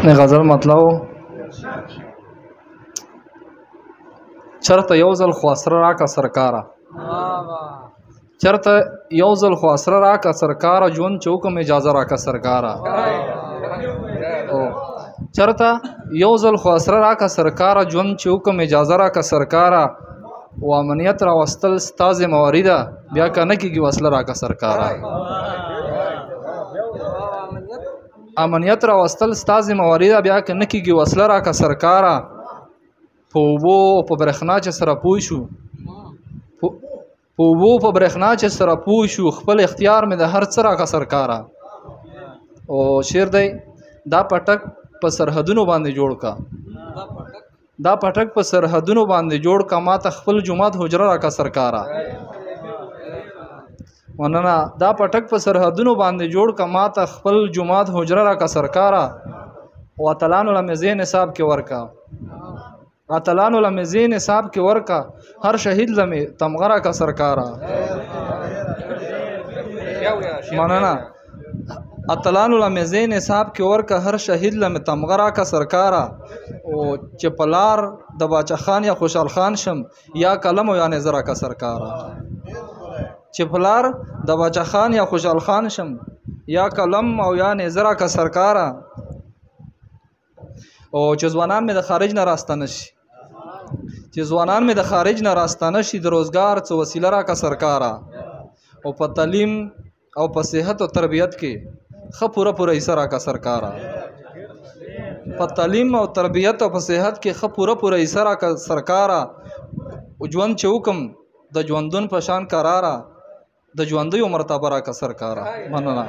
نه غزل مطلب چرته یو ځل خو اسره راکه سرکاره چرته یو ځل خو اسره راکه سرکاره ژوند چې حکم اجازه راکه سرکاره چرته یو ځل خو اسره راکه سرکاره ژوند چې حکم اجازه راکه سرکاره و امنیت راوستل ستا ذمهواري ده بیا که نه کېږي وسله راکه سرکاره امنیت راوستل ستا ذمهواري ده بیا که نه کېږي وسله راکه سرکاره په اوبو په برېښنا چې سره پوه شو په اوبو په برېښنا چې سره پوه شو خپل اختیار مې د هر څه راکه سرکاره او شعر دی دا پټک په سرحدونو باندې جوړ کا دا پټک په سرحدونو باندې جوړ کا ما ته خپل جماعت حجره راکه سرکاره وننه دا پټک په سرحدونو باندې جوړ کا ما ته خپل جماعت حجره راکه سرکاره واتلانو لمې زین حساب کې ورکا اتلانو لمې زین حساب کې ورکا هر شهید لمې تمغه راکه سرکاره مننه اتلانو لمې زین حساب کې ورکا هر شهید لمې تمغه راکه سرکاره او چې پلار د باچا خان یا خوشحال خان شم یا قلم او یا نظر راکه سرکاره چې پلار د باچا خان یا خوشحال خان شم یا قلم او یا نظر راکه سرکاره او چې ځوانان مې د خارج نه راستانه شي چې ځوانان مې د خارج نه راستانه شي د روزګار څه وسیله راکه سرکاره او په تعلیم او په صحت او تربیت کې ښه پوره حصه راکه سرکاره په تعلیم او تربیت او په صحت کې ښه پوره حصه راکه سرکاره او ژوند چې حکم د ژوندون په شان قراره د ژوندیو مرتبه راکه سرکاره مننه